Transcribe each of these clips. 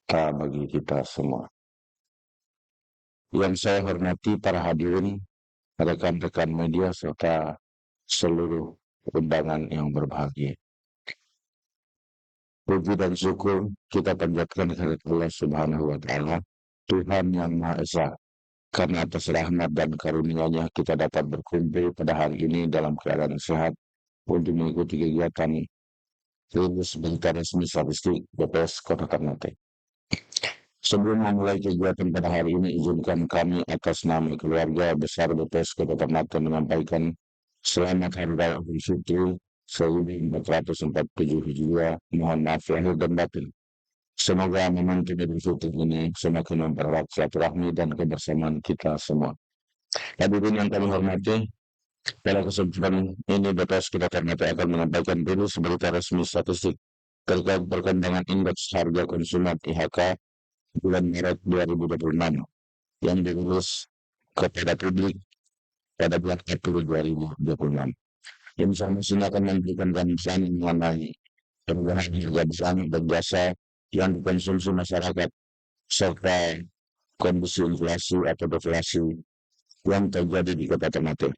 berkah bagi kita semua. Yang saya hormati para hadirin, rekan-rekan media, serta seluruh undangan yang berbahagia. Puji dan syukur kita panjatkan kepada Allah Subhanahu wa Ta'ala, Tuhan yang Maha Esa. Karena atas rahmat dan karunia-Nya kita dapat berkumpul pada hari ini dalam keadaan sehat untuk mengikuti kegiatan rilis berita resmi statistik BPS Kota Ternate. Sebelum memulai kegiatan pada hari ini, izinkan kami atas nama keluarga besar BPS Kota Ternate menyampaikan selamat Hari Raya Idul Fitri 1447 Hijriah. Mohon maaf lahir dan batin. Semoga momentum Idul Fitri ini semakin mempererat silaturahmi dan kebersamaan kita semua. Hadirin yang kami hormati, pada kesempatan ini BPS Kota Ternate akan menyampaikan rilis berita resmi statistik terkait perkembangan indeks harga konsumen IHK bulan Maret 2026 yang dirilis kepada publik pada bulan April 2026. Informasi ini akan memberikan gambaran mengenai perubahan harga barang dan jasa yang dikonsumsi masyarakat serta kondisi inflasi atau deflasi yang terjadi di Kota Ternate.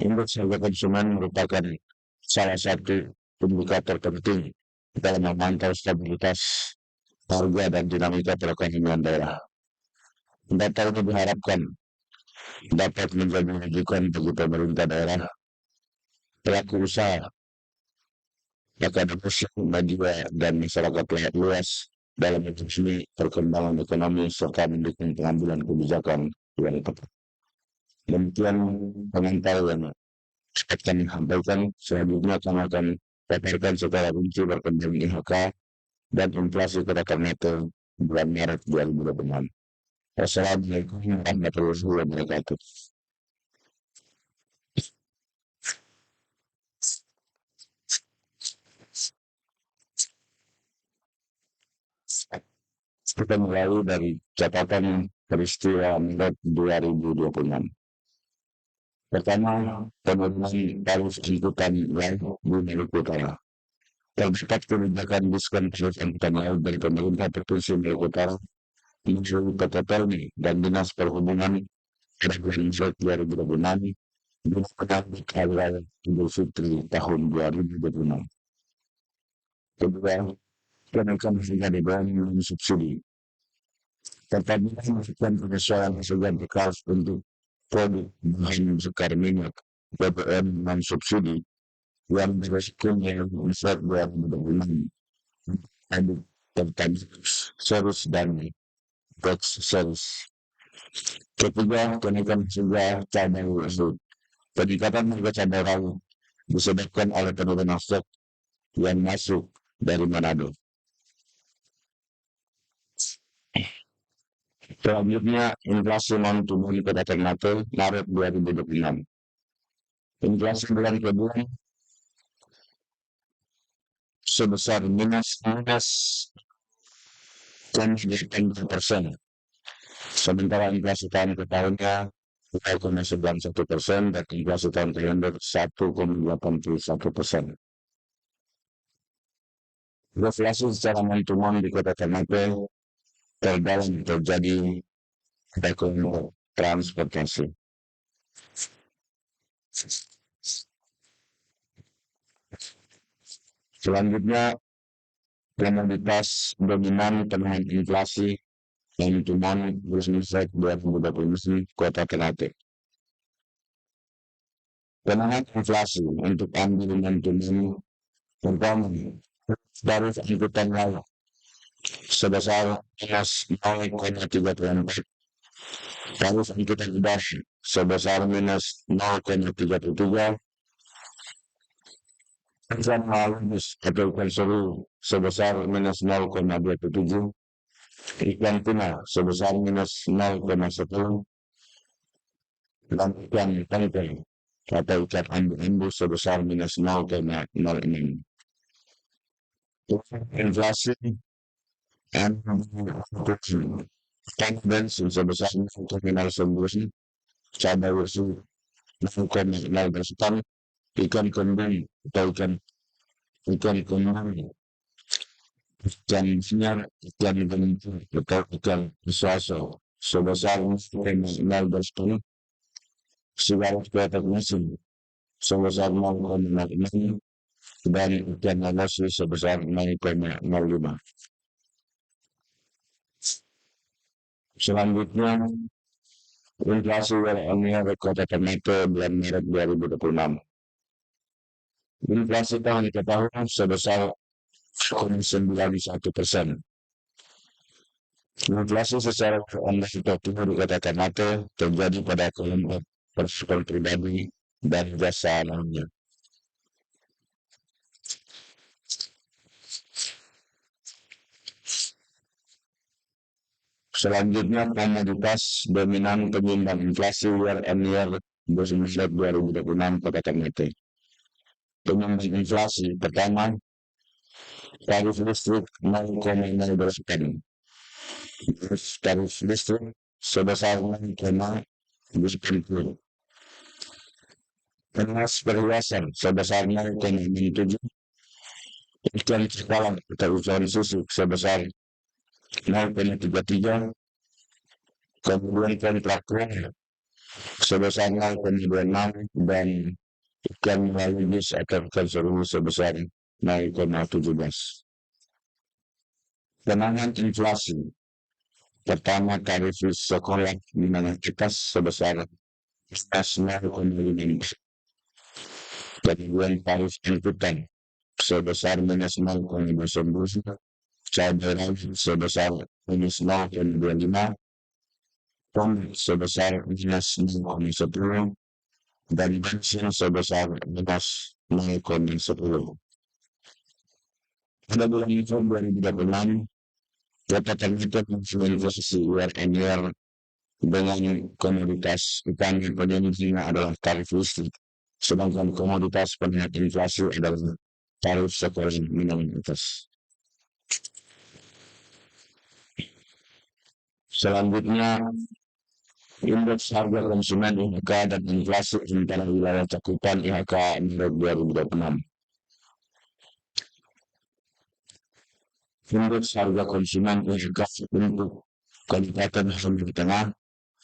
Indeks harga konsumen merupakan salah satu indikator penting dalam memantau stabilitas harga dan dinamika perekonomian daerah. Data ini diharapkan dapat menjadi rujukan bagi pemerintah daerah, pelaku usaha, akademis, media, dan masyarakat luas dalam mendeteksi perkembangan ekonomi serta mendukung pengambilan kebijakan yang tepat. Demikian pemantauan dapat kami sampaikan. Selanjutnya kami akan paparkan secara rinci perkembangan IHK dan inflasi Kota Ternate bulan Maret 2026. Wassalamualaikum warahmatullahi wabarakatuh. Kita mulai dari catatan peristiwa Maret 2026. Pertama, penurunan tarif angkutan laut di Maluku Utara. Terdapat kebijakan diskon tarif angkutan laut dari pemerintah Provinsi Maluku Utara melalui PT Pelni dan Dinas Perhubungan pada bulan Maret 2026 guna menyambut Hari Raya Idul Fitri tahun 2026. Kedua, kenaikan harga BBM non subsidi. Pertamina melakukan penyesuaian harga bekas untuk produk bahan bakar minyak BBM non subsidi yang beresikonya besar 2026 produk Pertamax Series dan Dex Series. Ketiga, kenaikan harga cabai rawit. Peningkatan harga cabai rawit disebabkan oleh penurunan stok yang masuk dari Manado. Selanjutnya, inflasi non-tunai Kota Ternate Maret 2026. Inflasi bulan ke bulan sebesar minus 0,8%. Sementara inflasi tahun ke tahunnya 0,91% dan inflasi tahun kalender 1,81%. Deflasi secara non-tunai di Kota Ternate terdalam terjadi ekonomi transportasi. Selanjutnya, komoditas dominan penahan inflasi yang tunai Bursa 2020 Kota Ternate. Penahan inflasi untuk ambil non-tunai pertama tarif angkutan laut sebesar minus 0,34, tarif angkutan udara sebesar minus 0,33, angkutan laut atau konseru sebesar minus 0,27, ikan tuna sebesar minus 0,10, dan ikan tengkel atau ikan ambu-ambu sebesar minus 0,06. Inflasi ikan bensin sebesar 0,9, cabai rawit 0,0 ikan kembung atau ikan kembung ikan sinyal, ikan bentuk, atau ikan suaso sebesar 0,0 segala kualitas mesin sebesar 0,6 dan ikan nasi sebesar 0,05. Selanjutnya, inflasi year-on-year Kota Ternate bulan Maret 2026. Inflasi tahun ketahuan sebesar 0,91%. Inflasi secara online tertinggi di Kota Ternate terjadi pada kelompok personal pribadi dan jasa lainnya. Selanjutnya, komoditas dominan penyumbang inflasi year-on-year bulan Maret 2026 Kota Ternate. Penyumbang inflasi pertama, tarif listrik 0,0%. Tarif listrik sebesar 0,0%. Emas perhiasan sebesar 0,07. Ikan cakalang atau ukuran susu sebesar 0,33. Kemudian kontrak kering sebesar 0,26 dan ikan melalui bis atau ikan seru sebesar 0,17. Penanganan inflasi pertama, tarif sekolah menengah atas sebesar 0,5. Kemudian tarif angkutan sebesar -0,29, cabai sebesar -0,25, pom sebesar -0,10, dan bensin sebesar -0,10. Pada bulan November 2026, Kota Ternate menginvestasi year-on-year dengan komoditas ikan yang penyumbangnya adalah tarif listrik, sedangkan komoditas peningkat inflasi adalah tarif sekolah menengah atas. Selanjutnya, indeks harga konsumen IHK dan inflasi antara wilayah cakupan IHK Maret 2026. Indeks harga konsumen IHK untuk Kabupaten Sulawesi Tengah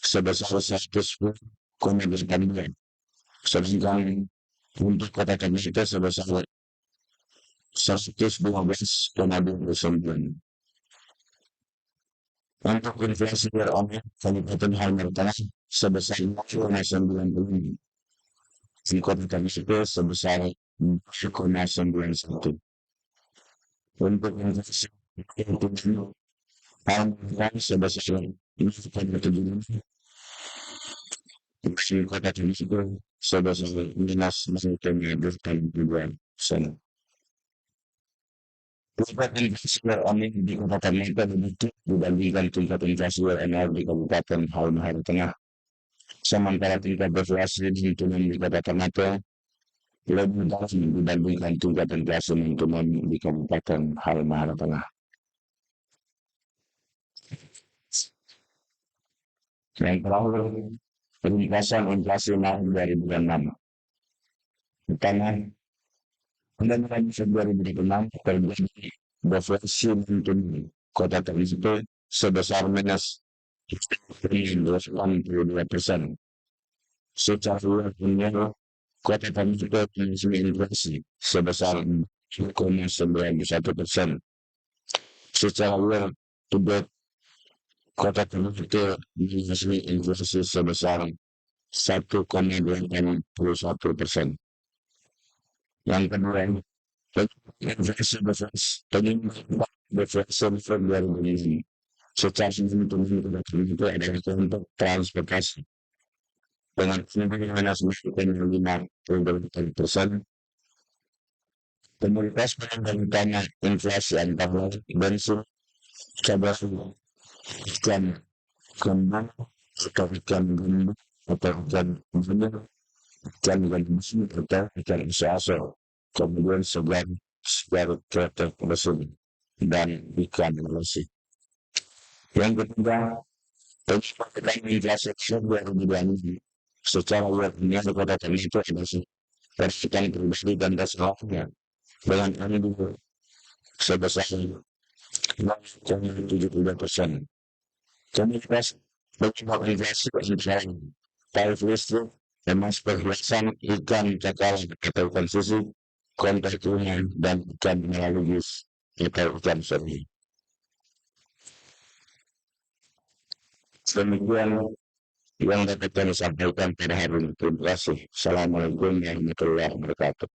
sebesar 110,8, sedangkan untuk Kota Ternate sebesar 112,29. Untuk inflasi year-on-year Kabupaten Halmahera Tengah sebesar 0,90. Di Kota Ternate sebesar 0,91. Untuk inflasi Halmahera sebesar 0,75. Di Kota Ternate sebesar -0,22%. Tingkat inflasi year-on-year di Kota Ternate lebih tinggi dibandingkan tingkat inflasi year-on-year di Kabupaten Halmahera Tengah. Sementara tingkat inflasi non-tunai di Kota Ternate lebih tinggi dibandingkan tingkat inflasi non-tunai di Kabupaten Halmahera Tengah. Yang terakhir, ringkasan inflasi Maret 2026. Pertama, pada Februari 2026 terjadi deflasi non-tunai Kota Ternate sebesar -2,82%. Secara year-on-year, Kota Ternate mengalami inflasi sebesar 0,91%. Secara year-to-date, Kota Ternate mengalami inflasi sebesar 1,81%. Yang kedua, inflasi deflasi Februari ini secara signifikan itu adalah untuk transportasi dengan -5,5%. Komoditas penyumbang utama inflasi antara bensin, cabai, ikan kembang atau ikan gembung atau ikan benih, ikan gembus atau ikan suaso, kemudian segar kereta mesin dan ikan nasi. Yang ketiga, penyumbang inflasi Februari 2026 secara year-on-year Kota Ternate adalah persikan pribadi dan dasarnya dengan sebesar 72%. Komunitas bagi obligasi persebaran tarif listrik, emas perhiasan, ikan cakalang atau konsumsi, kontak tunai, dan ikan melalui atau ikan seri. Demikian yang dapat kami sampaikan pada hari ini. Terima kasih. Assalamualaikum warahmatullahi wabarakatuh.